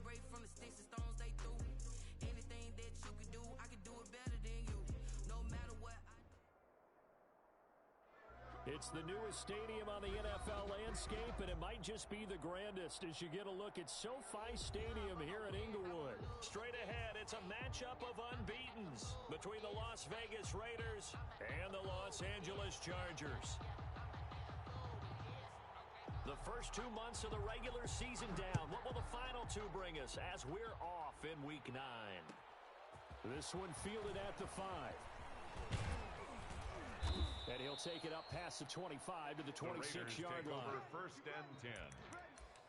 Separate from the sticks and stones they threw. Anything that you could do, I could do it better than you. No matter what It's the newest stadium on the NFL landscape, and it might just be the grandest as you get a look at SoFi Stadium here in Inglewood. Straight ahead, it's a matchup of unbeatens between the Las Vegas Raiders and the Los Angeles Chargers. The first 2 months of the regular season down. What will the final two bring us as we're off in Week 9? This one fielded at the 5. And he'll take it up past the 25 to the 26-yard line. Over first and 10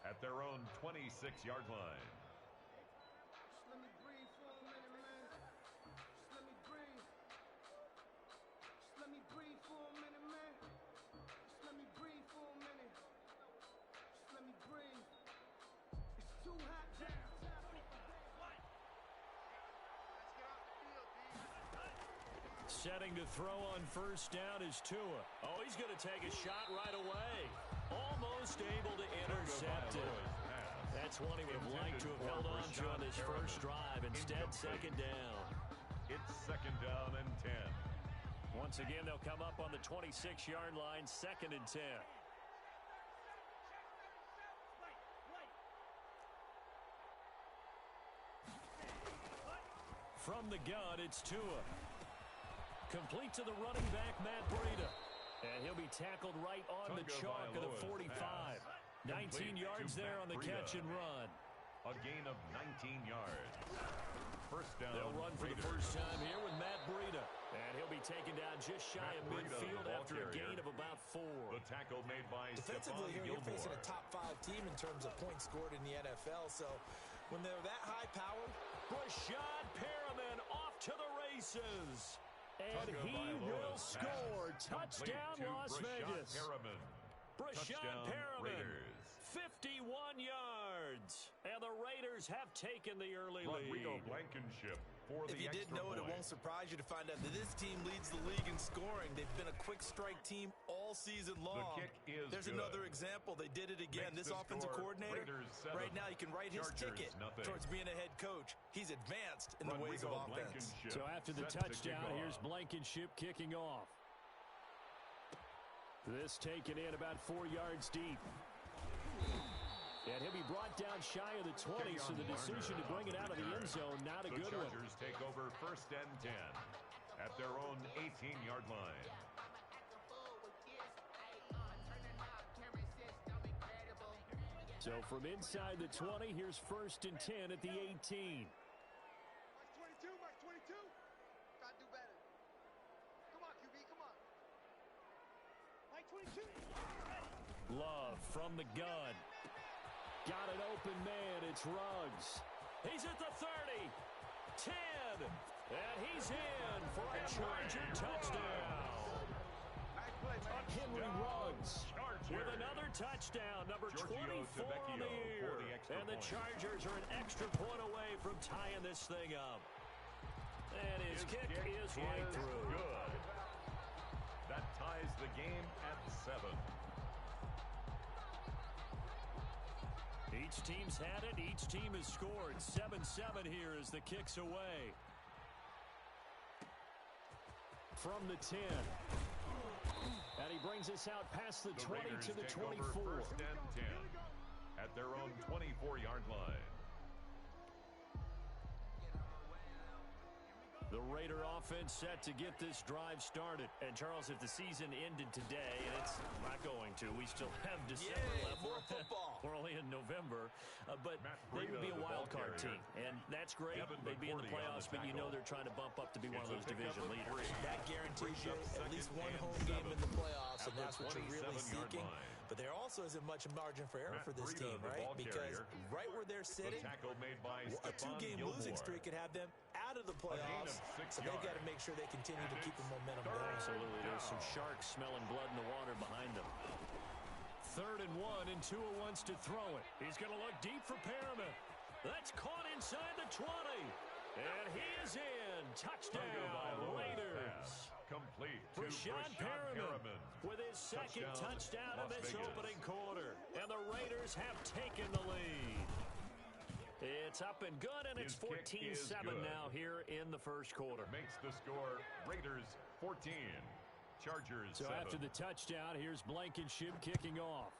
at their own 26-yard line. Just let me breathe for a minute, man. Just let me breathe. Just let me breathe for a minute, man. Just let me breathe for a minute. Just let me breathe. It's too hot down. Setting to throw on first down is Tua. Oh, he's going to take a shot right away. Almost able to intercept it. That's one he would have liked to have held on to on his first drive. Instead, second down. It's second down and 10. Once again, they'll come up on the 26-yard line, second and 10. From the gun, it's Tua. Complete to the running back, Matt Breida. And he'll be tackled right on the chalk of the 45. 19 yards there on the catch and run. A gain of 19 yards. First down. They'll run for the first time here with Matt Breida. And he'll be taken down just shy of midfield after a gain of about 4. The tackle made by defensively here, you're facing a top-5 team in terms of points scored in the NFL. So when they're that high-powered, Rashad Perriman off to the races. And he will score. Touchdown, Las Vegas. Rashad Perriman, 51 yards. And the Raiders have taken the early lead. Blankenship for the if you didn't know it, it won't surprise you to find out that this team leads the league in scoring. They've been a quick strike team all season long. The kick is There's good. Another example. They did it again. This offensive coordinator, right now, you can write his ticket towards being a head coach. He's advanced in the ways of offense. So after the touchdown, here's Blankenship kicking off. This taken in about 4 yards deep. And he'll be brought down shy of the 20, so the decision to bring it out of the end zone, not a good one. The Chargers take over first and 10 at their own 18-yard line. So from inside the 20, here's first and 10 at the 18. Mike 22, Mike 22. Gotta do better. Come on, QB, come on. Mike 22. Love from the gun. Got an open man. It's Ruggs. He's at the 30. 10. And he's in for a Charger touchdown. Henry Ruggs with another touchdown, number 24 on the year. And the Chargers are an extra point away from tying this thing up. And his kick is right through. Good. That ties the game at 7. Each team's had it. Each team has scored. 7-7 here as the kick's away. From the 10. And he brings us out past the 20 to the 24. First and 10 at their own 24-yard line. The Raider offense set to get this drive started. And, Charles, if the season ended today, and it's not going to, we still have December left. More football. We're only in November. But they would be a wild card team. And that's great. They'd be in the playoffs, but you know they're trying to bump up to be one of those division leaders. That guarantees you at least one home game in the playoffs, and that's what you're really seeking. But there also isn't much margin for error for this team, right? Because right where they're sitting, a 2-game losing streak could have them out of the playoffs. So they've got to make sure they continue to keep the momentum going. Absolutely. There's some sharks smelling blood in the water behind them. 3rd and 1, and Tua wants to throw it. He's going to look deep for Perriman. That's caught inside the 20. And he is in. Touchdown, Raiders. Complete to Rashad Perriman with his second touchdown in this opening quarter. And the Raiders have taken the lead. It's up and good, and it's 14-7 now here in the first quarter. Makes the score Raiders 14, Chargers 7. So after the touchdown, here's Blankenship kicking off.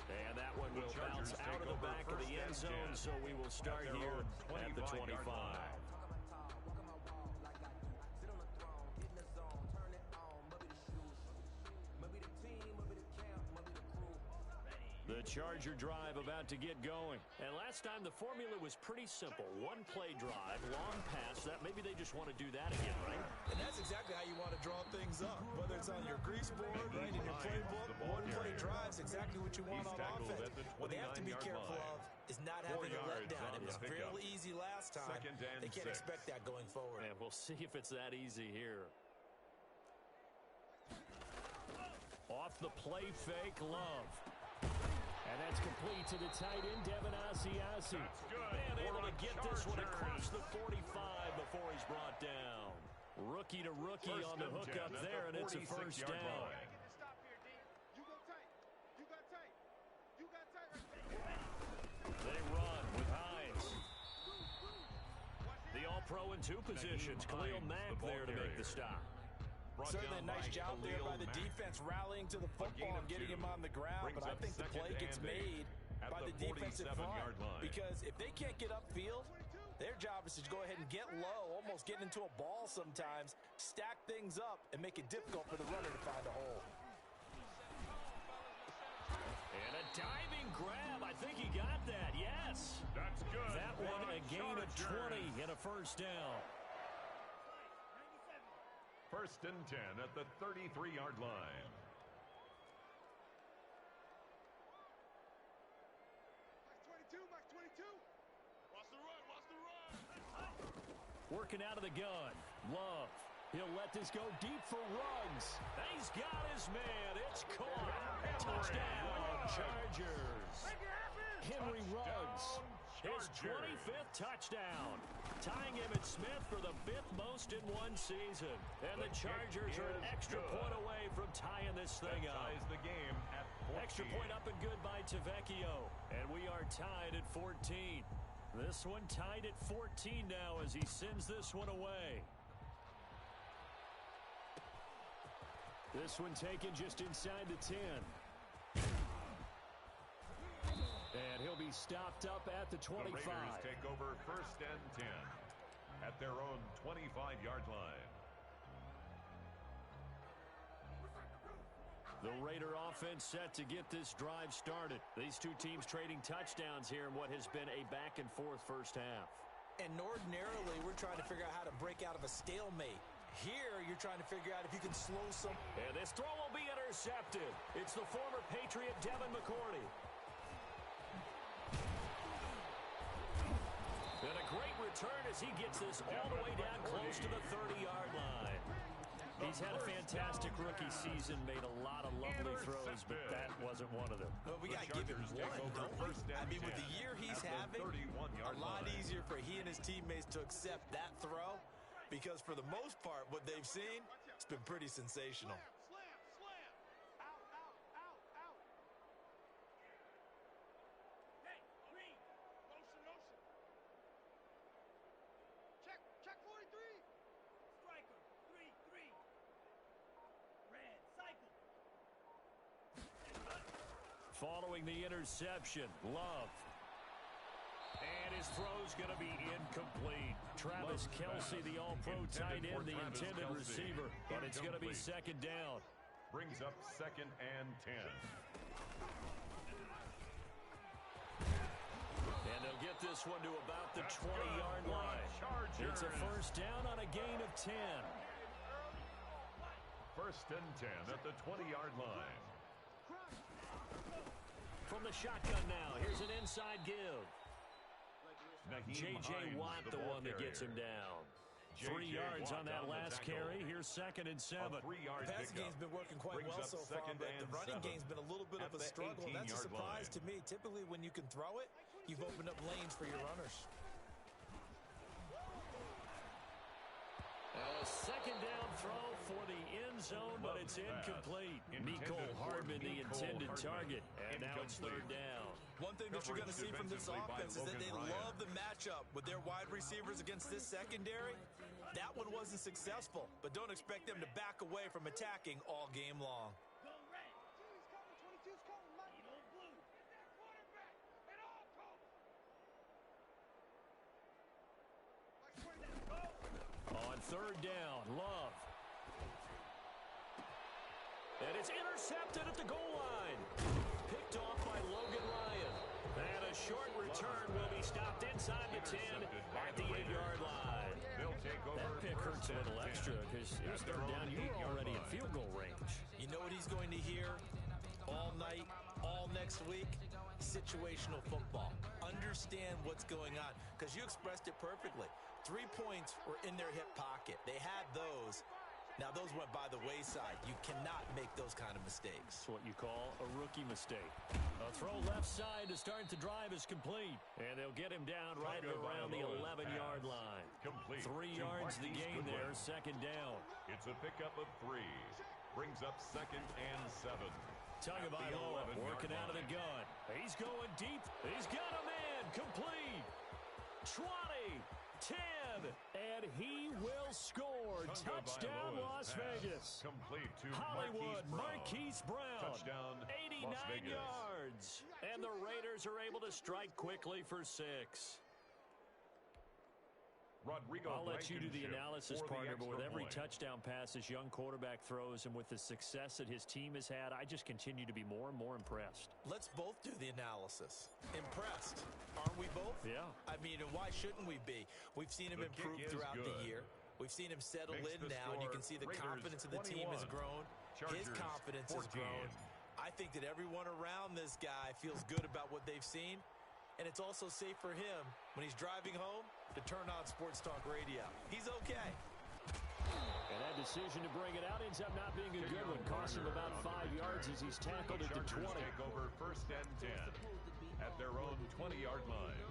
And that one will bounce out of the back of the end zone, so we will start here at the 25. The Charger drive about to get going. And last time, the formula was pretty simple. One play drive, long pass. That maybe they just want to do that again, right? And that's exactly how you want to draw things up. Whether it's on your grease board, right, in your playbook, one play drive's exactly what you want on offense. What they have to be careful of is not having a letdown. It was fairly easy last time. They can't expect that going forward. And we'll see if it's that easy here. Off the play fake, Love. And that's complete to the tight end, Devin Asiasi. Man, able to get this one across the 45 before he's brought down. Rookie to rookie on the hookup there, and it's a first down. Stop here, D. You go tight. You got tight. You got tight right there. They run with Hines. The All-Pro in two positions. Khalil Mack there to make the stop. Certainly a nice job there by the defense rallying to the football and getting him on the ground, but I think the play gets made by the defensive front because if they can't get upfield, their job is to go ahead and get low, almost get into a ball sometimes, stack things up, and make it difficult for the runner to find a hole. And a diving grab. I think he got that, yes. That's good. That one a gain of 20 and a first down. First and 10 at the 33-yard line. Max 22. Watch the run. Watch the run. Working out of the gun. Love. He'll let this go deep for Ruggs. He's got his man. It's caught. Touchdown, Chargers. Henry Ruggs. His 25th touchdown. Tying him at Smith for the 5th most in one season. And the Chargers are an extra point away from tying this thing up. Ties the game at 14. Extra point up and good by Tavecchio. And we are tied at 14. This one tied at 14 now as he sends this one away. This one taken just inside the 10. And he'll be stopped up at the 25. The Raiders take over first and 10 at their own 25-yard line. The Raider offense set to get this drive started. These two teams trading touchdowns here in what has been a back-and-forth first half. And ordinarily, we're trying to figure out how to break out of a stalemate. Here, you're trying to figure out if you can slow some. And this throw will be intercepted. It's the former Patriot Devin McCourty. And a great return as he gets this all the way down close to the 30-yard line. He's had a fantastic rookie season, made a lot of lovely throws, but that wasn't one of them. Well, we got to give him one, don't we? I mean, with the year he's having, a lot easier for he and his teammates to accept that throw because for the most part, what they've seen, it's been pretty sensational. Following the interception, Love. And his throw's going to be incomplete. Travis Kelce, the all-pro tight end, the intended receiver. But it's going to be second down. Brings up second and 10. And they'll get this one to about the 20-yard line. It's a first down on a gain of 10. First and 10 at the 20-yard line. From the shotgun now, here's an inside give. J.J. Watt, the one that gets him down. 3 yards on that last carry. Here's second and 7. The passing game's been working quite well so far, but the running game's been a little bit of a struggle. That's a surprise to me. Typically, when you can throw it, you've opened up lanes for your runners. A second down throw for the end zone, but it's incomplete. Nicole Hardman, the intended target, and now it's third down. One thing that you're going to see from this offense is that they love the matchup with their wide receivers against this secondary. That one wasn't successful, but don't expect them to back away from attacking all game long. On third down, Love. And it's intercepted at the goal line. Picked off by Logan Ryan. And a short return will be stopped inside the 10 at the 8-yard line. That pick hurts a little extra because it was third down. You were already in field goal range. You know what he's going to hear all night, all next week? Situational football. Understand what's going on because you expressed it perfectly. 3 points were in their hip pocket. They had those. Now, those went by the wayside. You cannot make those kind of mistakes. It's what you call a rookie mistake. A throw left side to start the drive is complete. And they'll get him down right around the 11-yard line. 3 yards the gain there, second down. It's a pickup of 3. Brings up second and 7. Tagovailoa working out of the gun. He's going deep. He's got a man. Complete. 20. 10, and he will score. Touchdown, Las Vegas. Complete to Hollywood, Marquise Brown. Touchdown, 89 yards. And the Raiders are able to strike quickly for 6. I'll let you do the analysis, partner, but with every touchdown pass this young quarterback throws and with the success that his team has had, I just continue to be more and more impressed. Let's both do the analysis. Impressed. Aren't we both? Yeah. I mean, and why shouldn't we be? We've seen him improve throughout the year. We've seen him settle in now, and you can see the confidence of the team has grown. His confidence has grown. I think that everyone around this guy feels good about what they've seen, and it's also safe for him when he's driving home to turn on Sports Talk Radio. He's okay. And that decision to bring it out ends up not being a good one. Cost him about 5 yards as he's tackled at the 20. Take over first and 10 at their own 20-yard line.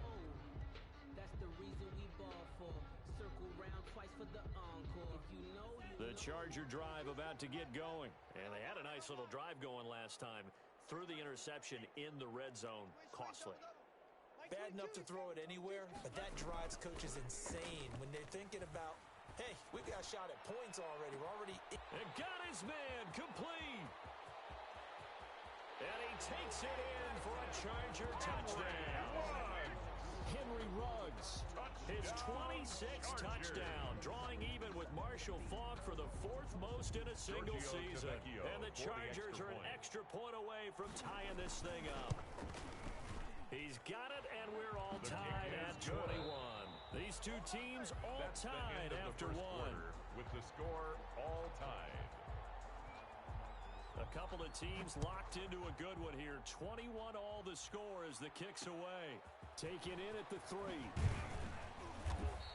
That's the reason we ball for. Circle round twice for the encore. If you know you The Charger drive about to get going. And they had a nice little drive going last time. Threw the interception in the red zone. Costly. Bad enough to throw it anywhere, but that drives coaches insane when they're thinking about, hey, we got a shot at points already. We're already And got his man complete. And he takes it in for a Charger touchdown. Henry Ruggs, his 26th touchdown, drawing even with Marshall Faulk for the 4th most in a single season. And the Chargers are an extra point away from tying this thing up. He's got it, and we're all tied at 21. These two teams all tied after one. With the score all tied. A couple of teams locked into a good one here. 21 all the score as the kick's away. Taken in at the 3.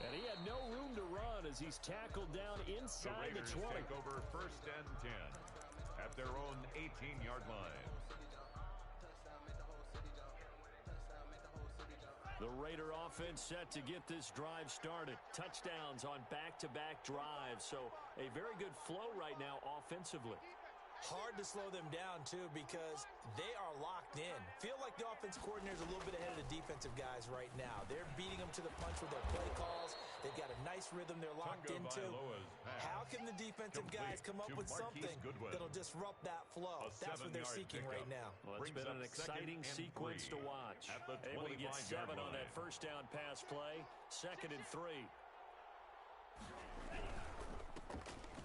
And he had no room to run as he's tackled down inside the 20. Take over first and 10 at their own 18-yard line. The Raider offense set to get this drive started. Touchdowns on back-to-back drives, so a very good flow right now offensively. Hard to slow them down, too, because they are locked in. Feel like the offense coordinator is a little bit ahead of the defensive guys right now. They're beating them to the punch with their play calls. They've got a nice rhythm they're locked into. How can the defensive guys come up with something that'll disrupt that flow? That's what they're seeking right now. Well, it's been an exciting sequence to watch. Able to get 7 on that first down pass play. 2nd and 3.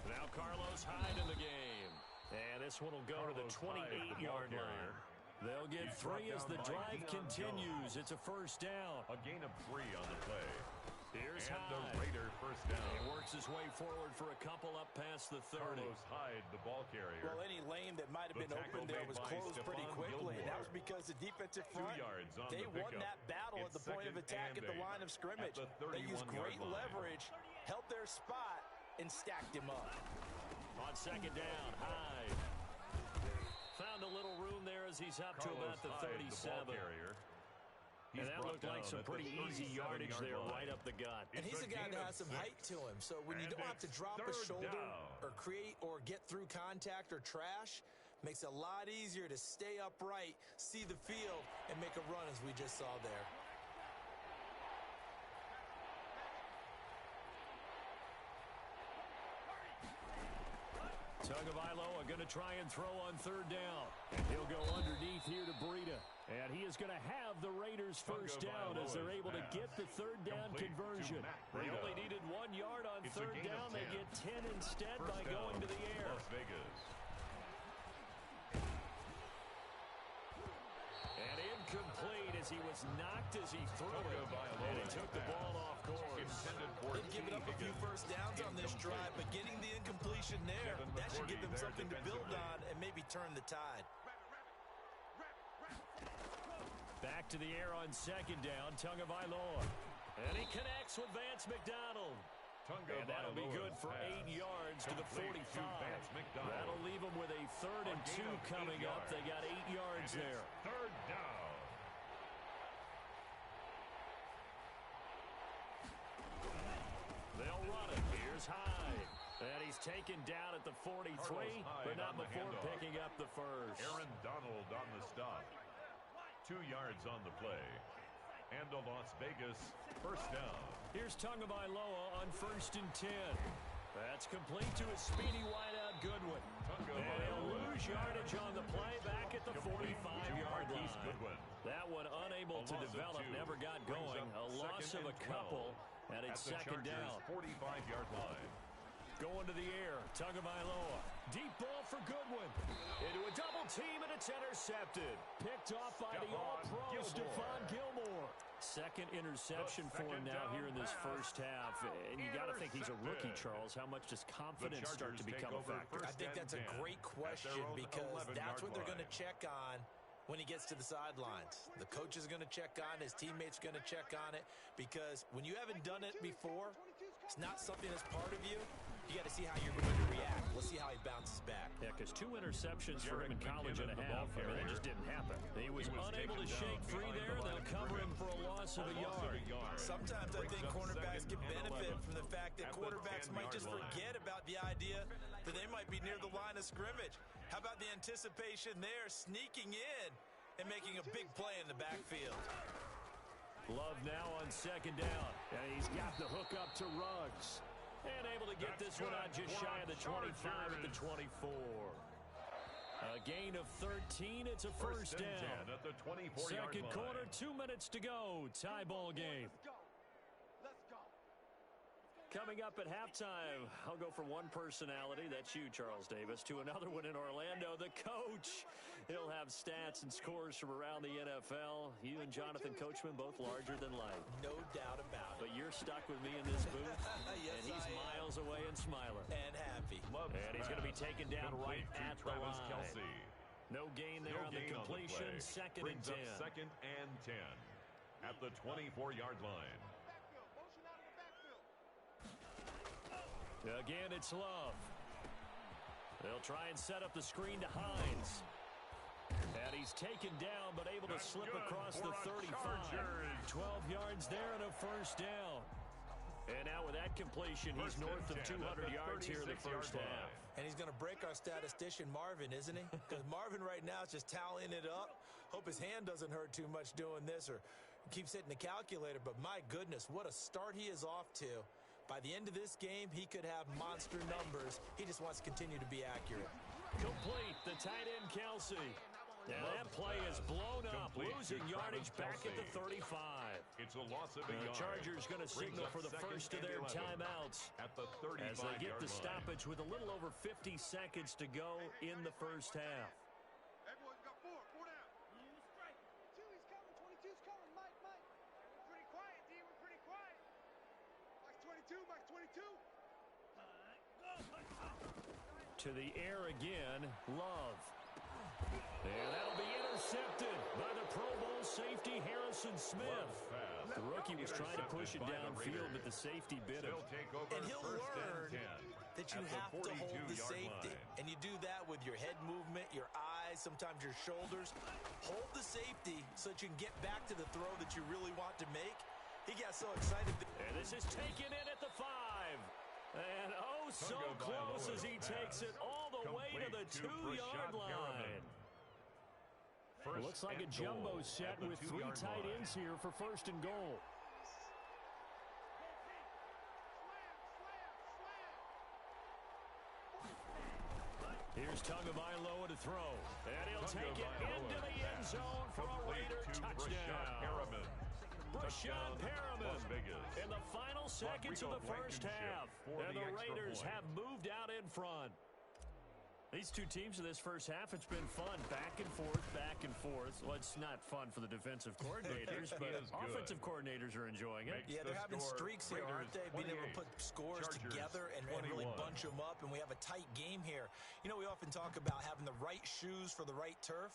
Now Carlos Hyde in the game. And this one will go to the 28-yard line. They'll get 3 as the drive continues. It's a first down. A gain of 3 on the play. Here's and Hyde. the Raider first down. He works his way forward for a couple up past the 30. Carlos Hyde, the ball carrier. Well, any lane that might have been open there was closed pretty quickly, and that was because the defensive front, they won that battle at the point of attack at the line of scrimmage. They used great leverage, held their spot, and stacked him up. On second down, Hyde. Found a little room there as he's up to about the 37. And that looked like some pretty easy yardage there right up the gut. And he's a guy that has some height to him. So when you don't have to drop a shoulder or create or get through contact or trash, makes it a lot easier to stay upright, see the field, and make a run as we just saw there. Tagovailoa going to try and throw on third down. And he'll go underneath here to Breida. And he is going to have the Raiders first down as they're able to get the third down conversion. They only needed 1 yard on third down. They get 10 instead by going to the air. Las Vegas. And incomplete as he was knocked as he threw it. And he took the ball off course. They've given up a few first downs on this drive, but getting the incompletion there, that should give them something to build on and maybe turn the tide. Back to the air on second down, Tagovailoa. And he connects with Vance McDonald. And that'll be good for 8 yards to the 45. That'll leave them with a 3rd and 2 coming up. They got 8 yards there. Third down. They'll run it. Here's Hyde. And he's taken down at the 43, but not before picking up the first. Aaron Donald on the stop. 2 yards on the play. And a Las Vegas first down. Here's Tagovailoa on 1st and 10. That's complete to his speedy wideout Goodwin. And he'll lose yardage on the play back at the 45-yard line. That one unable to develop, never got going. A loss of a couple, and it's second down. 45-yard line. Going to the air, Tagovailoa. Deep ball for Goodwin. Into a double team, and it's intercepted. Picked off by the All-Pro Stephon Gilmore. Second interception for him now here in this first half. And you got to think he's a rookie, Charles. How much does confidence start to become a factor? I think that's a great question because that's what they're going to check on when he gets to the sidelines. The coach is going to check on it. His teammates are going to check on it because when you haven't done it before, it's not something that's part of you. You got to see how you're going to react. Let's see how he bounces back. Yeah, because 2 interceptions for him in college and a half, I mean, that just didn't happen. He was unable to shake free there. They'll cover him for a loss of a yard. Sometimes I think cornerbacks get benefit from the fact that quarterbacks might just forget about the idea that they might be near the line of scrimmage. How about the anticipation there, sneaking in and making a big play in the backfield? Love now on second down. And he's got the hook up to Ruggs. And able to get this one out just shy of the 25 at the 24. A gain of 13. It's a first down. At the 24-yard Second line. quarter, 2 minutes to go. Tie ball game. Coming up at halftime, I'll go from one personality, that's you, Charles Davis, to another one in Orlando, the coach. He'll have stats and scores from around the NFL. You and Jonathan Coachman both larger than life. No doubt about it. But you're stuck with me in this booth, yes, and he's miles away and smiling. And happy. And he's going to be taken down right at the line. Kelsey. No gain there on the completion. Second and 10. Second and 10 at the 24-yard line. Again, it's Love. They'll try and set up the screen to Hines. And he's taken down, but able to slip across the 35. 12 yards there and a first down. And now with that completion, he's north of 200 yards here in the first half. And he's going to break our statistician, Marvin, isn't he? Because Marvin right now is just tallying it up. Hope his hand doesn't hurt too much doing this or keeps hitting the calculator. But my goodness, what a start he is off to. By the end of this game, he could have monster numbers. He just wants to continue to be accurate. Complete, the tight end, Kelsey. And that play is blown up, losing yardage back at the 35. It's a loss of a yard. The Chargers going to signal for the first of their timeouts at the 35-yard as they get the line. stoppage with a little over 50 seconds to go in the first half. Everyone's got four down. Straight. 2, he's coming. 22's coming. Mike. We're pretty quiet, D. We're pretty quiet. Mike's 22. To the air again, Love. And that'll be intercepted by the Pro Bowl safety, Harrison Smith. The rookie was trying to push it downfield, but the safety bit him. And he'll learn that you have to hold the safety. And you do that with your head movement, your eyes, thighs, sometimes your shoulders. Hold the safety so that you can get back to the throw that you really want to make. He got so excited. And this is taken in at the 5. And oh, so close as he takes it all the way to the 2-yard line. Looks like a jumbo set with 3 tight ends here for 1st and goal. Here's Tagovailoa to throw. And he'll take it into the end zone for a Raider touchdown. Brashad Perriman in the final seconds of the first half. And the Raiders have moved out in front. These two teams in this first half, it's been fun. Back and forth, back and forth. Well, it's not fun for the defensive coordinators, but offensive coordinators are enjoying it. Yeah, they're having streaks here, aren't they? Being able to put scores together and really bunch them up, and we have a tight game here. You know, we often talk about having the right shoes for the right turf.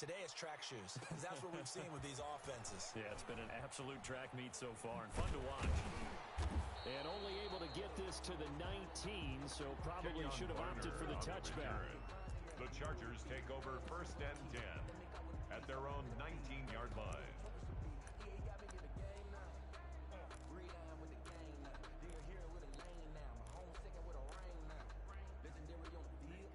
Today it's track shoes, because that's what we've seen with these offenses. Yeah, it's been an absolute track meet so far, and fun to watch. And only able to get this to the 19, so probably should have opted for the touchback. The Chargers take over 1st and 10 at their own 19-yard line.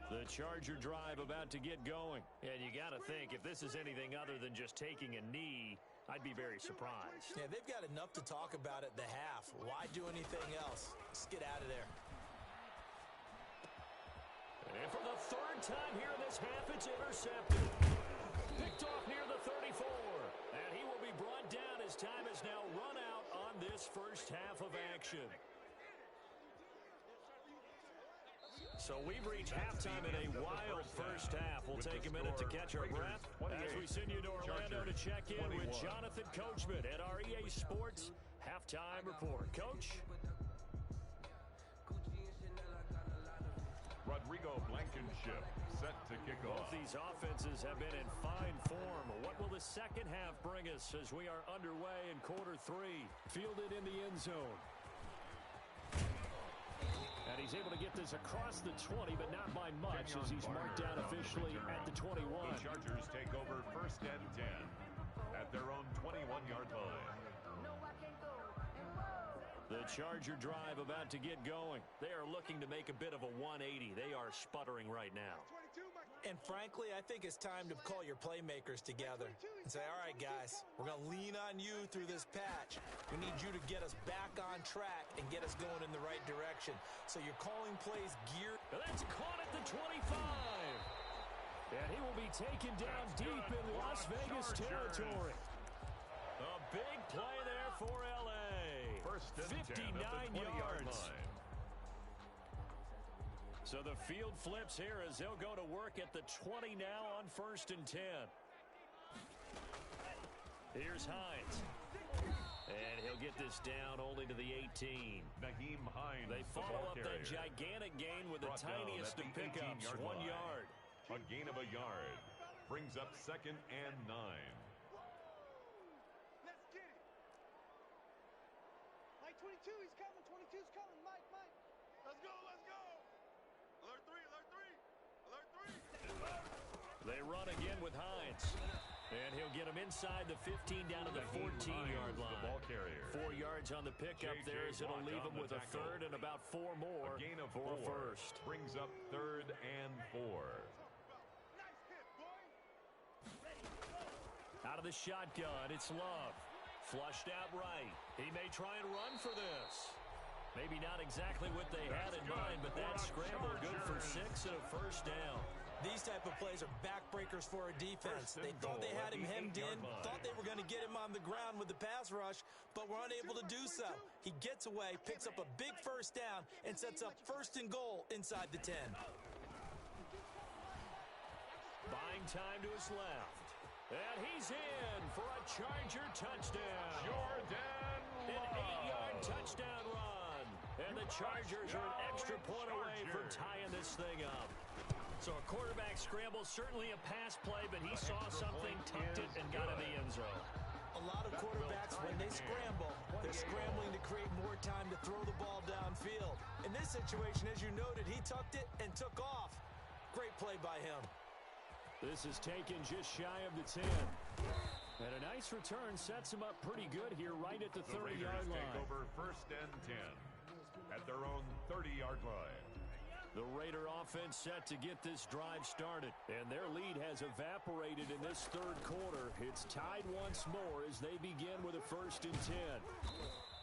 The Charger drive about to get going. And you got to think, if this is anything other than just taking a knee, I'd be very surprised. Yeah, they've got enough to talk about at the half. Why do anything else? Let's get out of there. And for the 3rd time here in this half, it's intercepted. Picked off near the 34. And he will be brought down as time is now run out on this first half of action. So we've reached halftime in a wild first half. We'll take a minute to catch our breath as we send you to Orlando to check in with Jonathan Coachman at our EA Sports Halftime Report. Coach? Rodrigo Blankenship set to kick off. Both these offenses have been in fine form. What will the second half bring us as we are underway in quarter 3? Fielded in the end zone. And he's able to get this across the 20, but not by much as he's marked down officially at the 21. The Chargers take over 1st and 10 at their own 21-yard line. The Charger drive about to get going. They are looking to make a bit of a 180. They are sputtering right now. And frankly, I think it's time to call your playmakers together and say, all right, guys, we're going to lean on you through this patch. We need you to get us back on track and get us going in the right direction. So you're calling plays geared. That's caught at the 25. And he will be taken down deep in Las Vegas territory. A big play there for L.A. 59 yards. So the field flips here as they'll go to work at the 20 now on 1st and 10. Here's Hines. And he'll get this down only to the 18. Naheem Hines, they follow up that gigantic gain with the tiniest of pickups, 1 yard. A gain of a yard brings up 2nd and 9. Let's get it. Mike 22, he's coming. 22's coming. Mike. Let's go. Alert 3. They run again with Hines. And he'll get him inside the 15 down to the 14-yard line. 4 yards on the pickup there as it'll leave him with a 3rd and about 4 more a gain of for 4 a first. Brings up 3rd and 4. Nice hit, boy. Out of the shotgun, it's Love. Flushed out right. He may try and run for this. Maybe not exactly what they had in mind, but that scramble good for 6 and a first down. These type of plays are backbreakers for a defense. They thought they had him hemmed in, thought they were going to get him on the ground with the pass rush, but were unable to do so. He gets away, picks up a big first down, and sets up 1st and goal inside the 10. Buying time to his left. And he's in for a Charger touchdown. Jordan An 8-yard touchdown run. And the Chargers are an extra point away from tying this thing up. So a quarterback scramble, certainly a pass play, but he saw something, tucked it, and got in the end zone. A lot of quarterbacks, when they scramble, they're scrambling to create more time to throw the ball downfield. In this situation, as you noted, he tucked it and took off. Great play by him. This is taken just shy of the 10. And a nice return sets them up pretty good here right at the 30-yard line. Take over 1st and 10 at their own 30-yard line. The Raider offense set to get this drive started. And their lead has evaporated in this 3rd quarter. It's tied once more as they begin with a 1st and 10.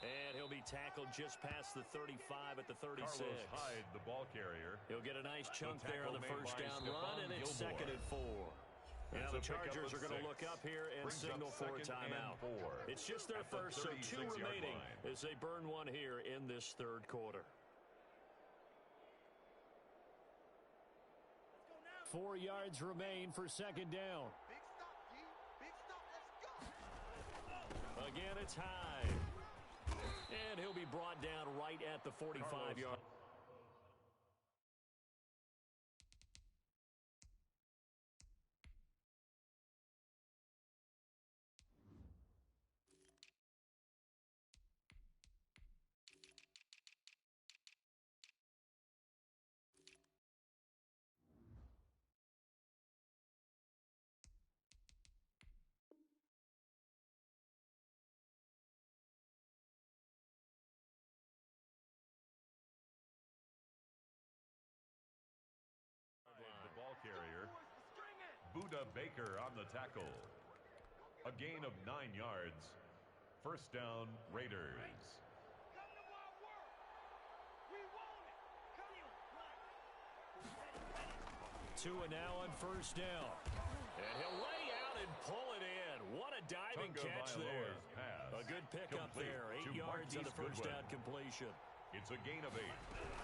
And he'll be tackled just past the 35 at the 36. Carlos Hyde, the ball carrier. He'll get a nice chunk there on the 1st down run, and it's 2nd and 4. Now the Chargers are going to look up here and signal for a timeout. It's just their first, so 2 remaining as they burn one here in this 3rd quarter. 4 yards remain for 2nd down. Big stop, G. Big stop. Let's go. Again, it's Hyde. And he'll be brought down right at the 45-yard. Carrier. Buda Baker on the tackle. A gain of 9 yards. 1st down, Raiders. Tua now on 1st down. And he'll lay out and pull it in. What a diving catch there. A good pickup there. 8 yards on the 1st down completion. It's a gain of 8.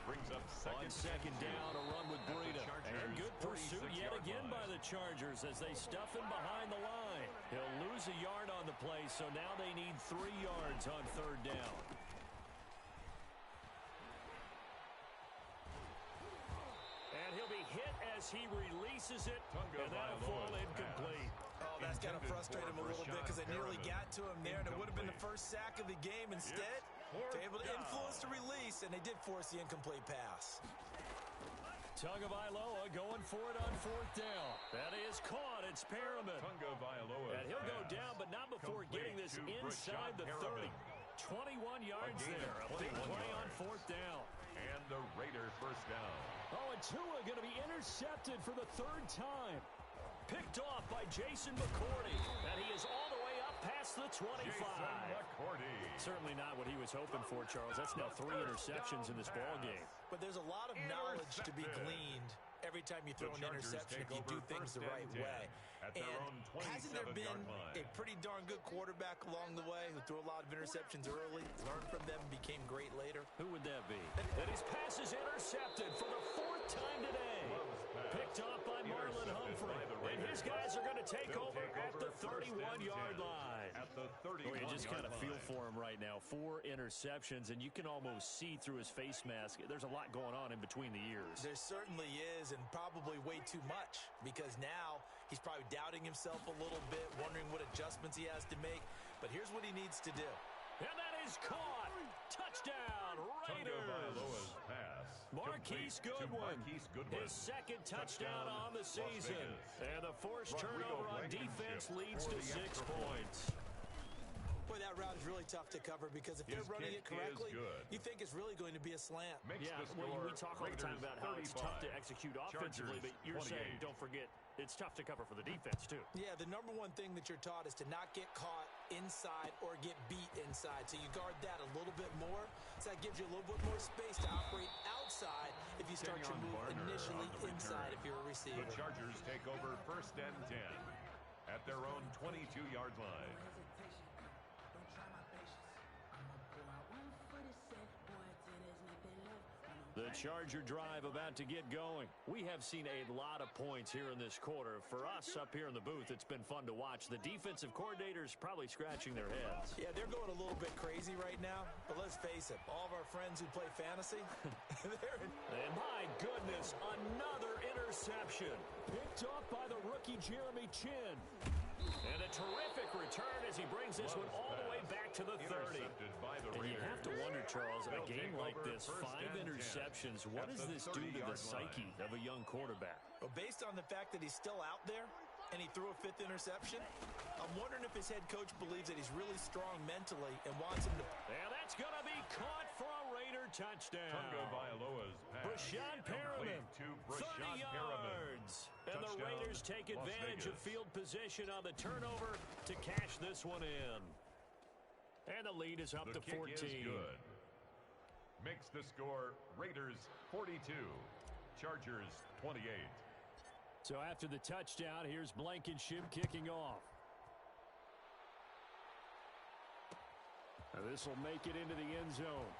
Brings up 2nd down, a run with Breida. And good pursuit yet again by the Chargers as they stuff him behind the line. He'll lose a yard on the play, so now they need 3 yards on 3rd down. And he'll be hit as he releases it, and that'll fall incomplete. Oh, that's got to frustrate him a little bit because they nearly got to him there, and it would have been the first sack of the game. Instead, they're able to influence the release, and they did force the incomplete pass. Tagovailoa going for it on 4th down. That is caught. It's Perriman. And he'll go down, but not before getting this inside the 30. 21 yards there. A big play on 4th down. And the Raider 1st down. Oh, and Tua going to be intercepted for the 3rd time. Picked off by Jason McCourty. And he is all the way up past the 25. Certainly not what he was hoping for, Charles. That's now 3 interceptions in this ballgame. But there's a lot of knowledge to be gleaned every time you throw an interception if you do things the right way. And hasn't there been a pretty darn good quarterback along the way who threw a lot of interceptions early, learned from them, became great later? Who would that be? And his pass is intercepted for the 4th time today. Picked off by Marlon Humphrey. And his guys are going to take over at the 31-yard line. You just kind of feel for him right now. 4 interceptions, and you can almost see through his face mask. There's a lot going on in between the ears. There certainly is, and probably way too much, because now he's probably doubting himself a little bit, wondering what adjustments he has to make. But here's what he needs to do. And that is caught. Touchdown, Raiders. Marquise Goodwin, his 2nd touchdown on the season. And the forced turnover on defense leads to 6 points. Boy, that route is really tough to cover because if they're running it correctly, you think it's really going to be a slant. Yeah, well, we talk all the time about how it's tough to execute offensively, but you're saying, don't forget, it's tough to cover for the defense, too. Yeah, the number one thing that you're taught is to not get caught inside or get beat inside. So you guard that a little bit more. So that gives you a little bit more space to operate outside if you start your move initially inside if you're a receiver. The Chargers take over 1st and 10 at their own 22-yard line. The Charger drive about to get going. We have seen a lot of points here in this quarter. For us up here in the booth, it's been fun to watch. The defensive coordinators probably scratching their heads. Yeah, they're going a little bit crazy right now. But let's face it, all of our friends who play fantasy, And my goodness, another interception. Picked off by the rookie Jeremy Chin. And a terrific return as he brings this one all the way back to the 30. And you have to wonder, Charles, a game like this, 5 interceptions, what does this do to the psyche of a young quarterback? Well, based on the fact that he's still out there and he threw a 5th interception, I'm wondering if his head coach believes that he's really strong mentally and wants him to... And that's going to be caught for a Raider touchdown. Tunga Bailoa's pass. Brashad Perriman, 30 yards. And the Raiders take advantage of field position on the turnover to cash this one in. And the lead is up to 14. The kick is good. Makes the score Raiders 42, Chargers 28. So after the touchdown, here's Blankenship kicking off. Now this will make it into the end zone.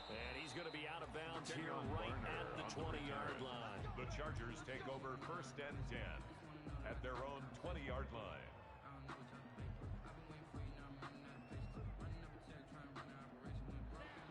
And he's going to be out of bounds here right at the 20-yard line. The Chargers take over 1st and 10 at their own 20-yard line.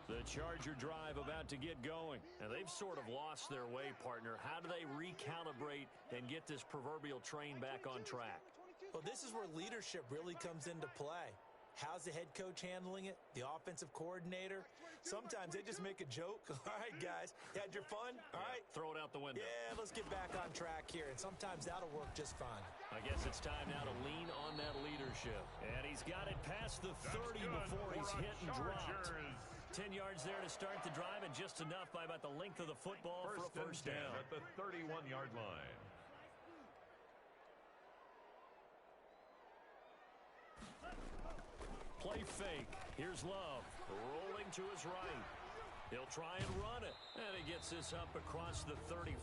The Charger drive about to get going. And they've sort of lost their way, partner. How do they recalibrate and get this proverbial train back on track? Well, this is where leadership really comes into play. How's the head coach handling it? The offensive coordinator? Sometimes they just make a joke. All right, guys, you had your fun? All right. Throw it out the window. Yeah, let's get back on track here. And sometimes that'll work just fine. I guess it's time now to lean on that leadership. And he's got it past the 30 before he's hit and dropped. 10 yards there to start the drive, and just enough by about the length of the football for a first down. At the 31-yard line. Play fake. Here's Love, rolling to his right. He'll try and run it. And he gets this up across the 35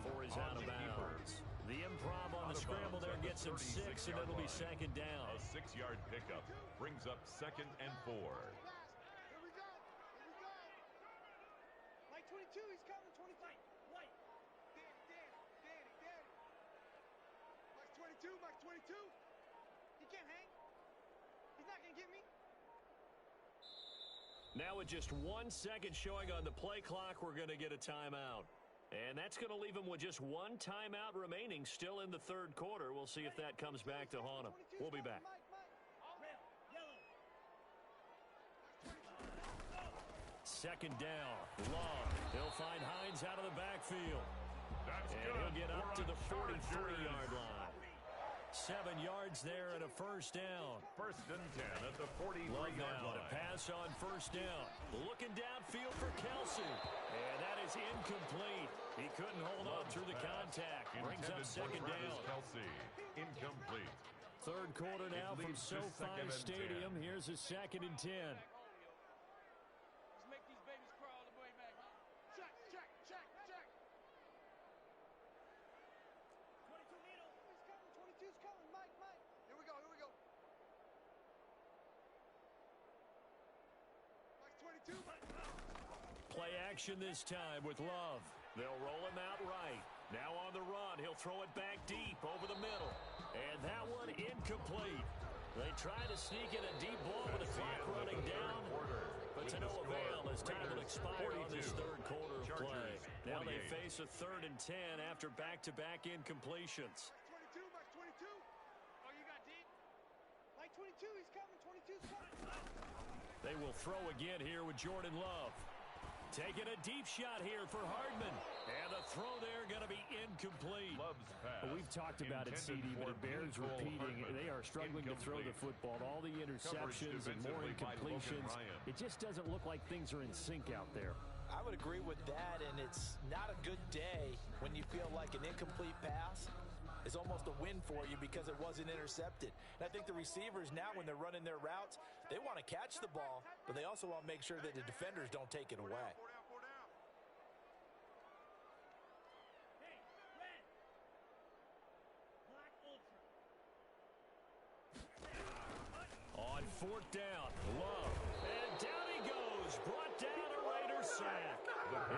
before he's out of bounds. The improv on the scramble there gets him 6, and it'll be 2nd down. A 6-yard pickup brings up 2nd and 4. Here we go. Like 22, he's coming. 23. White. Danny. Max 22. He can't hang. He's not going to get me. Now with just 1 second showing on the play clock, we're going to get a timeout. And that's going to leave him with just 1 timeout remaining still in the 3rd quarter. We'll see if that comes back to haunt him. We'll be back. Second down. Love. He'll find Hines out of the backfield. And he'll get up to the 43-yard line. 7 yards there and a first down. 1st and 10 at the 43-yard line. To pass on first down. Looking downfield for Kelsey. And that is incomplete. He couldn't hold on through the contact. Brings up 2nd down. Kelsey, incomplete. 3rd quarter now from SoFi Stadium. Here's a 2nd and 10. Let's make these babies crawl all the way back. Check. 22 middle. He's coming. 22's coming. Mike. Here we go. Mike's 22. Play action this time with Love. They'll roll him out right. Now on the run, he'll throw it back deep over the middle. And that one incomplete. They try to sneak in a deep ball with the clock running down, but to no avail as time will expire on this 3rd quarter of play. Now they face a 3rd and 10 after back-to-back incompletions. 22, Mike 22. Oh, you got deep? Mike 22, he's coming. 22's coming. They will throw again here with Jordan Love. Taking a deep shot here for Hardman. And the throw there going to be incomplete. Love's pass. We've talked about it, CD, but it bears repeating. They are struggling to throw the football. All the interceptions and more incompletions. It just doesn't look like things are in sync out there. I would agree with that, and it's not a good day when you feel like an incomplete pass is almost a win for you because it wasn't intercepted. And I think the receivers now, when they're running their routes, they want to catch the ball, but they also want to make sure that the defenders don't take it away. On 4th down, Love. And down he goes. Brought down a Raider sack.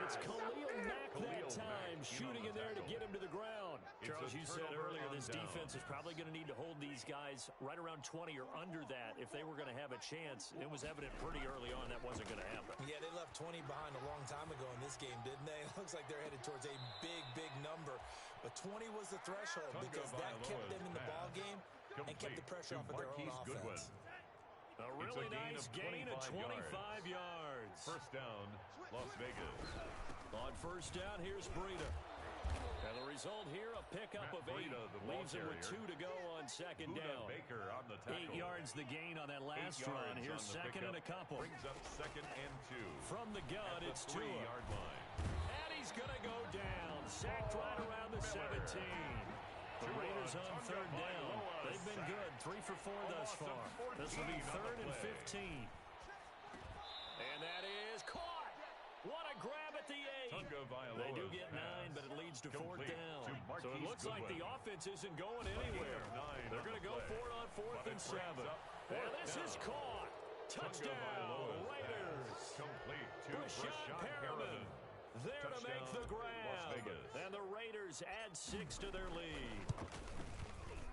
It's Khalil Mack that time, shooting in there to get him to the ground. Charles, you said earlier this defense is probably going to need to hold these guys right around 20 or under that if they were going to have a chance. It was evident pretty early on that wasn't going to happen. Yeah, they left 20 behind a long time ago in this game, didn't they? It looks like they're headed towards a big number. but 20 was the threshold because that kept them in the ball game and kept the pressure off of their own offense. A really nice gain of 25 yards. First down, Las Vegas. On first down, here's Breida. And the result here, a pickup of 8. Leaves him with 2 to go on second down. Baker on the tackle. 8 yards the gain on that last run. Here's second and a couple. Brings up second and 2. From the gun, it's 2. 3-yard line. And he's going to go down. Sacked right around the 17. The Raiders on third down. They've been good. 3 for 4 thus far. This will be third and 15. And that is caught. What a grab at the 8. They do get 9, but it leads to fourth down. So it looks like the offense isn't going anywhere. They're going to go for it on 4th and 7. And this is caught. Touchdown, Raiders. Brashad Perriman there to make the grab. And the Raiders add 6 to their lead.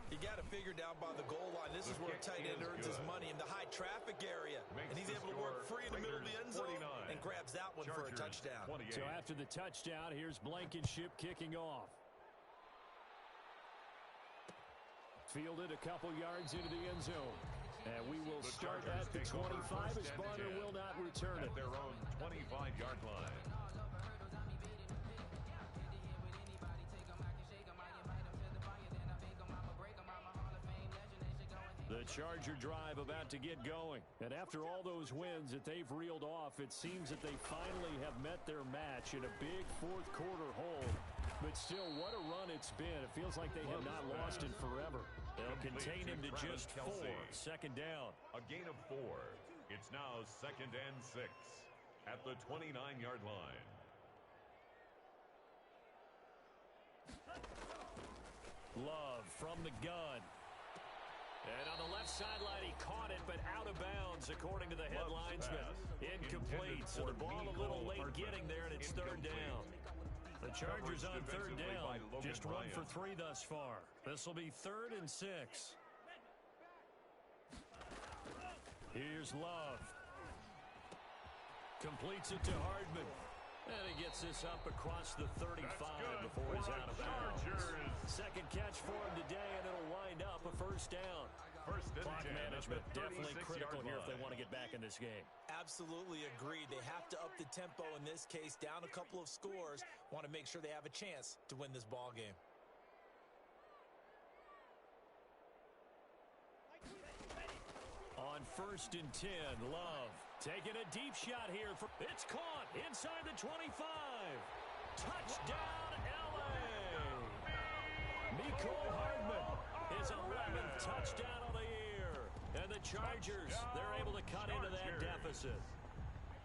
You got to figure down by the goal line. This is where a tight end earns his money in the high traffic area. And he's able to work free in the middle of the end zone and grabs that one for a touchdown. So after the touchdown, here's Blankenship kicking off. Fielded a couple yards into the end zone. And we will start at the 25 as Barner will not return it. At their own 25-yard line. The Charger drive about to get going. And after all those wins that they've reeled off, it seems that they finally have met their match in a big fourth quarter hold. But still, what a run it's been. It feels like they have not lost in forever. They'll contain him to just 4. Second down. A gain of 4. It's now second and 6 at the 29-yard line. Love from the gun. And on the left sideline, he caught it, but out of bounds, according to the head linesman. Incomplete, so the ball a little late getting there, and it's third down. The Chargers on third down, just 1 for 3 thus far. This will be 3rd and 6. Here's Love. Completes it to Hardman. And he gets this up across the 35 before he's out of bounds. Second catch for him today, and it'll wind up a first down. Clock management definitely critical here if they want to get back in this game. Absolutely agreed. They have to up the tempo in this case, down a couple of scores. Want to make sure they have a chance to win this ball game. On 1st and 10, Love taking a deep shot here. It's caught inside the 25. Touchdown, L.A. Mecole Hardman, his 11th touchdown of the year. And the Chargers, they're able to cut into that deficit.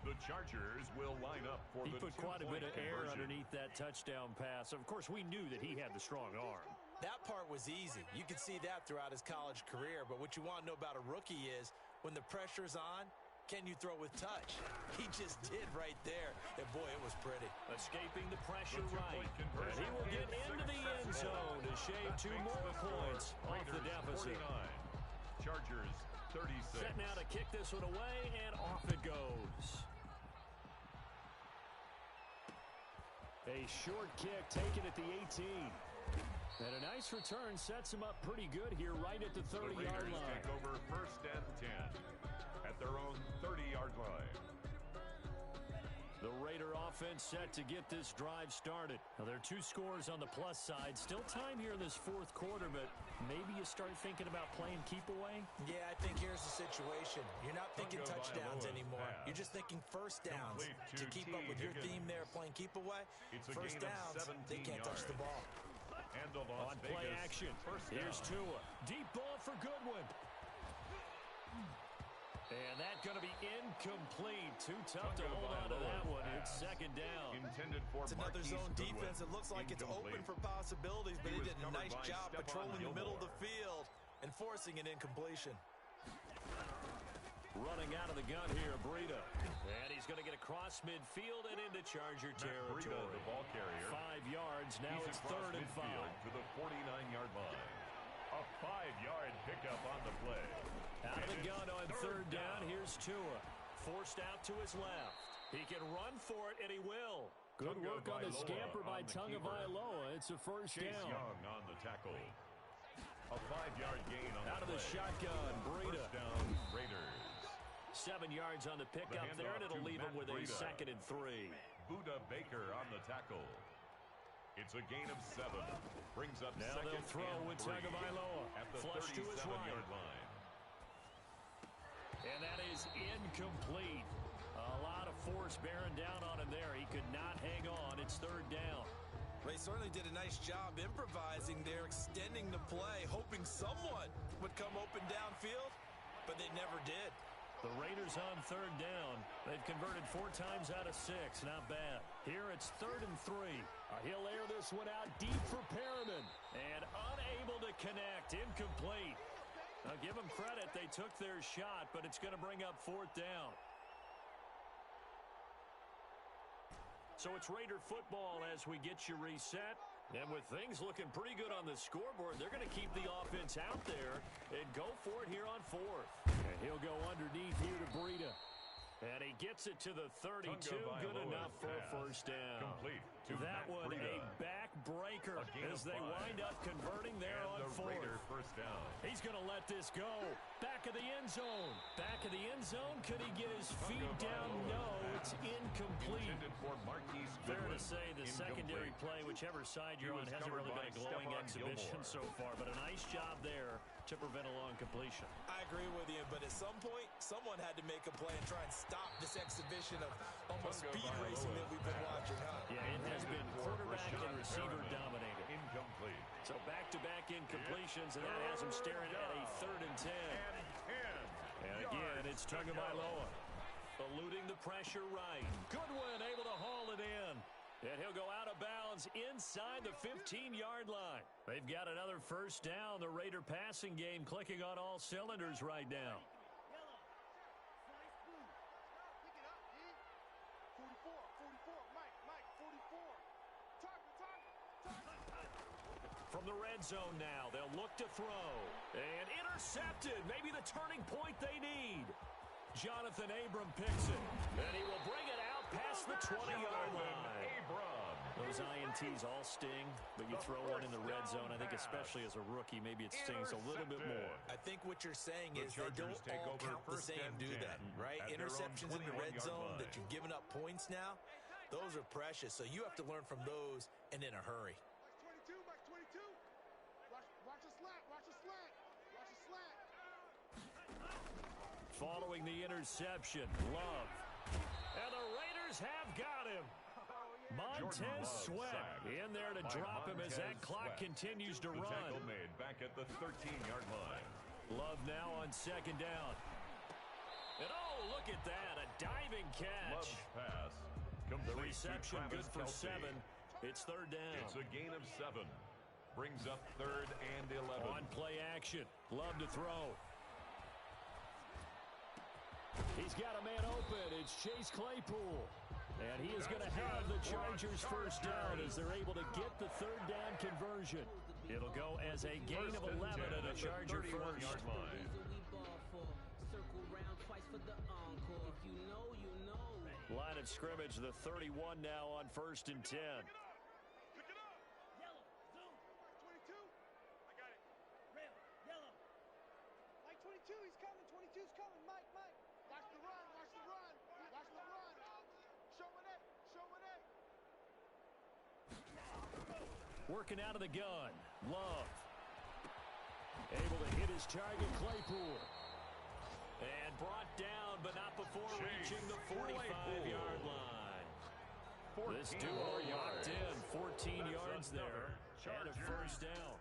The Chargers will line up for the 2-point He put quite a bit of air conversion. underneath that touchdown pass. Of course, we knew that he had the strong arm. That part was easy. You could see that throughout his college career. But what you want to know about a rookie is when the pressure's on, can you throw with touch? He just did right there. And boy, it was pretty. Escaping the pressure right. And he will get into the end zone to shave 2 more points off the deficit. 49. Chargers 36. Set now to kick this one away, and off it goes. A short kick taken at the 18. And a nice return sets him up pretty good here right at the 30-yard line. Take over 1st and 10 at their own 30-yard line. The Raider offense set to get this drive started. Now, there are 2 scores on the plus side. Still time here in this fourth quarter, but maybe you start thinking about playing keep away? Yeah, I think here's the situation. You're not thinking touchdowns anymore. You're just thinking first downs. To keep up with your theme there, playing keep away, first downs, they can't touch the ball. On play action, here's Tua. Deep ball for Goodwin. And that's going to be incomplete. Too tough to hold on to that one. It's second down. It's another zone defense. It looks like it's open for possibilities, but they did a nice job patrolling the middle of the field and forcing an incompletion. Running out of the gun here, Breida. And he's going to get across midfield and into Charger territory. Breida, the ball carrier. 5 yards. Now it's third and 5. To the 49-yard line. A 5-yard pickup on the play. Out of the gun on third down. Here's Tua. Forced out to his left. He can run for it, and he will. Good work on the scamper by Tagovailoa. It's a first down. Young on the tackle. A 5-yard gain on out the of the shotgun. Breida. First down, Raiders. 7 yards on the pickup there, and it'll leave him with a 2nd and 3. Buda Baker on the tackle. It's a gain of 7. Brings up now second they'll throw and with 3 Tagovailoa. at the Flush to his right. 37-yard line. And that is incomplete. A lot of force bearing down on him there. He could not hang on. It's 3rd down. They certainly did a nice job improvising there, extending the play, hoping someone would come open downfield, but they never did. The Raiders on 3rd down. They've converted 4 times out of 6. Not bad. Here it's 3rd and 3. He'll air this one out deep for Perriman. And unable to connect. Incomplete. Now give them credit. They took their shot, but it's going to bring up 4th down. So it's Raider football as we get you reset. And with things looking pretty good on the scoreboard, they're going to keep the offense out there and go for it here on 4th. And he'll go underneath here to Breida. And he gets it to the 32. Good enough for a first down. Complete to that one Breida. A backbreaker as they wind up converting there on 4th. Raider first down. He's going to let this go. Back of the end zone. Back of the end zone. Could he get his feet down? No, it's incomplete. Fair to say the secondary play, whichever side you're on, hasn't really been a glowing exhibition so far, but a nice job there to prevent a long completion. I agree with you, but at some point, someone had to make a play and try and stop this exhibition of almost speed racing that we've been watching, huh? Yeah, it has been quarterback and receiver dominated. Incomplete. So back-to-back incompletions, and that has him staring at a 3rd and 10. And again, it's Tagovailoa eluding the pressure right. Goodwin able to haul it in. And he'll go out of bounds inside the 15-yard line. They've got another first down. The Raider passing game clicking on all cylinders right now. From the red zone now, they'll look to throw. And intercepted. Maybe the turning point they need. Jonathan Abram picks it. And he will bring it out past the 20-yard line. Those INTs all sting, but you throw one in the red zone, I think especially as a rookie, maybe it stings a little bit more. I think what you're saying is they don't all count the same, do that, right? Interceptions in the red zone that you've given up points now, those are precious, so you have to learn from those and in a hurry. Following the interception, Love. And the Raiders have got him. Montez Sweat in there to drop him as that clock continues to run. Tackle made back at the 13-yard line. Love now on 2nd down. And oh, look at that, a diving catch. Love's pass. The reception good for 7. It's 3rd down. It's a gain of 7. Brings up 3rd and 11. On play action. Love to throw. He's got a man open. It's Chase Claypool. And he is going to have the Chargers first down as they're able to get the 3rd down conversion. It'll go as a gain of 11 and a Charger first. Line of scrimmage, the 31 now on 1st and 10. Working out of the gun. Love. Able to hit his target, Claypool. And brought down, but not before reaching the 45-yard line. This duo locked in. 14 yards there. And a first down.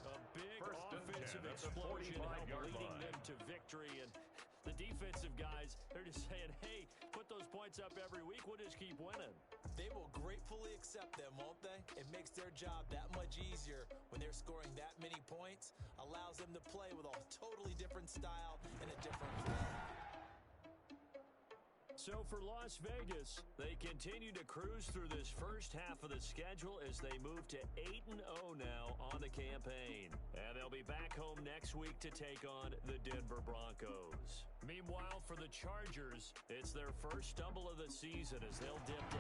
A big offensive explosion leading them to victory. And the defensive guys, they're just saying, hey, put those points up every week. We'll just keep winning. They will gratefully accept them, won't they? It makes their job that much easier when they're scoring that many points. Allows them to play with a totally different style and a different flow. So for Las Vegas, they continue to cruise through this first half of the schedule as they move to 8-0 now on the the campaign. And they'll be back home next week to take on the Denver Broncos. Meanwhile, for the Chargers, it's their first stumble of the season as they'll dip to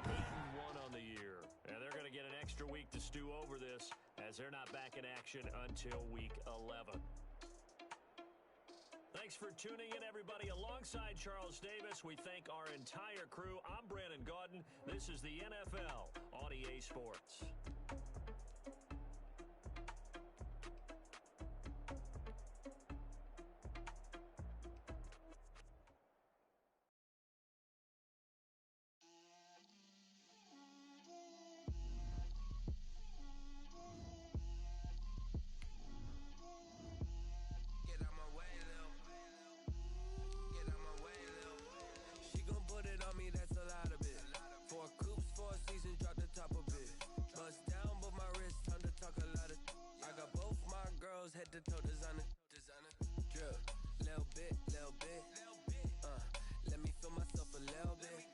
8-1 on the year. And they're going to get an extra week to stew over this as they're not back in action until week 11. Thanks for tuning in, everybody. Alongside Charles Davis, we thank our entire crew. I'm Brandon Gaudin. This is the NFL on EA Sports. Head to toe designer, drip, little bit, let me feel myself a little bit,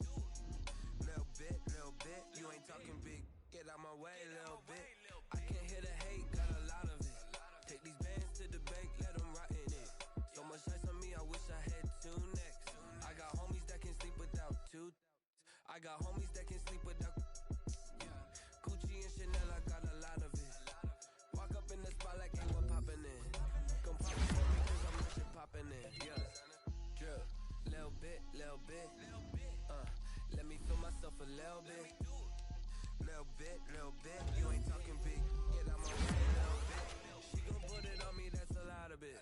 you ain't talking big, get out my way, little bit, I can't hear the hate, got a lot of it, take these bands to the bank, let them rot in it, so much ice on me, I wish I had two necks, I got homies that can sleep without two, I got homies that can sleep without, Gucci and Chanel, I got a lot of it, walk up in the spot like ain't what poppin' in. Come pop it for me cause I'm rich and poppin' in. Yeah. Drip. Little bit. Let me feel myself a little bit. Little bit. You ain't talking big. Get out my way, little bit. She gon' put it on me, that's a lot of it.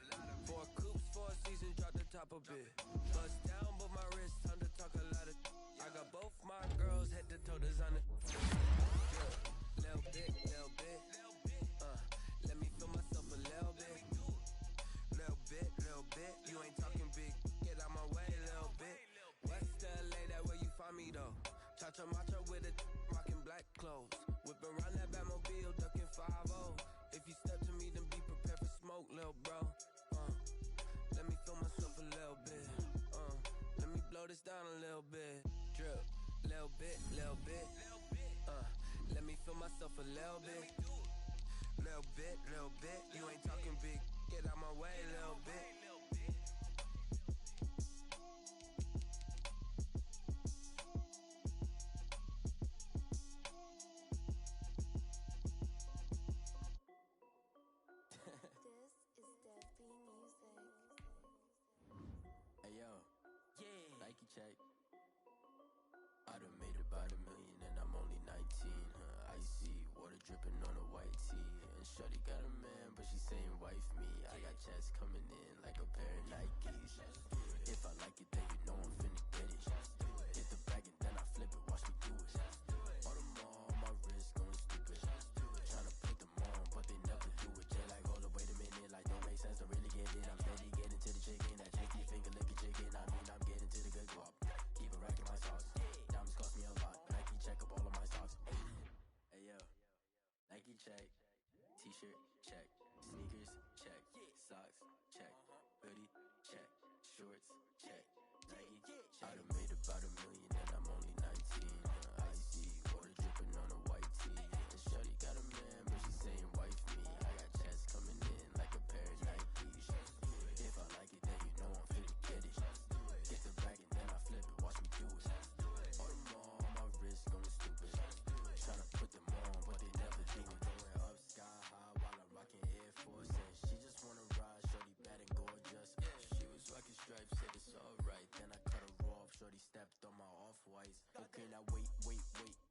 4 coops, 4 seasons, drop the top a bit. Bust down, but my wrist, time to talk a lot of. I got both my girls head to toe designer. Drip. Little bit. Let me feel myself a little bit. You ain't talking big. Get out my way, little bit. West LA, that where you find me though. Cha-cha matcha with a rockin' black clothes. Whippin' around that Batmobile, duckin' 5-0. If you step to me, then be prepared for smoke, little bro. Let me feel myself a little bit. Let me blow this down a little bit. Drip, little bit. Let me feel myself a little bit. Little bit, you ain't talking big. Get out my way, little bit. This is Dev B Music. Hey yo, yeah. Nike check. I done made about $1 million and I'm only 19. Icy water dripping on a white tee. And shorty got a man, but she saying wife me. I got checks coming in like a pair of Nikes. If I like it, then you know I'm finna get it. Hit the bag and then I flip it, watch me do it. All them on my wrist going stupid. Tryna put them on, but they never do it. Jay like, hold up, wait a minute, like don't make sense to really get it. I'm steady getting to the chicken, that tricky finger licking chicken. I mean, I'm getting to the good guap. Keep a rack in my sauce. Diamonds cost me a lot. Nike check up all of my stocks. Hey yo, Nike check. T-shirt check. Sneakers check. Socks check. Hoodie check. Shorts check. Nike check. I done made about $1 million and I'm only 19. Icy water dripping on a white tee. And shorty got a man, but she saying wife me. I got checks coming in like a pair of Nikes. If I like it, then you know I'm finna get it. Get the bag and then I flip it, watch me do it. All them on my wrist going stupid. Tryna put them on, but they never do it. Going up sky high while I'm rocking Air Force. And she just wanna ride, shorty bad and gorgeous. She was rocking stripes, said it's alright. Then I cut her off, shorty stepped on my off-whites. Okay, now wait.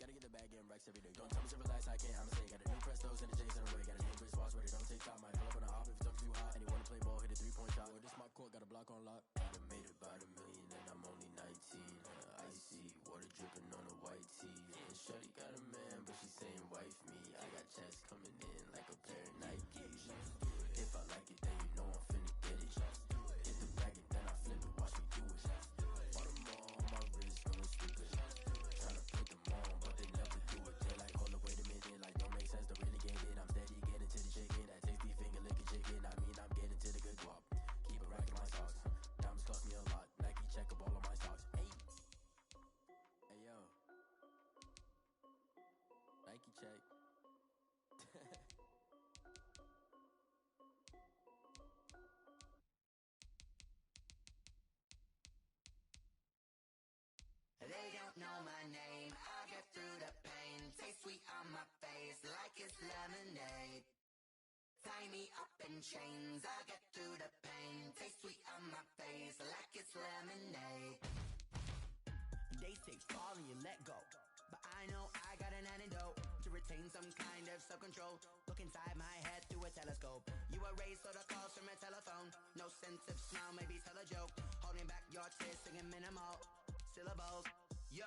Gotta get the bag and racks every day. Don't tell me to relax, I can't, I'ma say. Got a new Prestos and a J's in the way. Got a new Chris Foss ready, don't take time. Might pull up on a hop if it's up too hot. And you wanna play ball, hit a 3-point shot. Or this my court, got a block on lock. I done made about $1 million and I'm only 19. Icy water dripping on a white tee. And shorty got a man, but she saying wife me. I got checks coming in like a pair of Nikes. If I like it, then you know I'm finna get it. Hit the bag and then I flip it, watch me do it. All them on my wrist going stupid. Tryna put them on, but they never do it. They like, hold up, wait a minute, like don't make sense to really get it. I'm chains. I get through the pain. Taste sweet on my face like it's lemonade. They say fall and you let go, but I know I got an antidote to retain some kind of self-control. Look inside my head through a telescope. You erase all the calls from a telephone. No sense of smile, maybe tell a joke. Holding back your tears, singing minimal syllables. Yeah,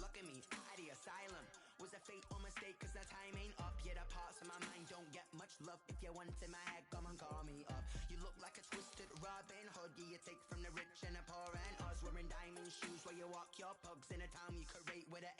look at me, at the asylum. Was a fate or mistake, cause the time ain't up. Yet the parts of my mind don't get much love. If you want in my head, come and call me up. You look like a twisted Robin Hood. Yeah, you take from the rich and the poor and us. Wearing diamond shoes while you walk your pugs in a town you could rate with an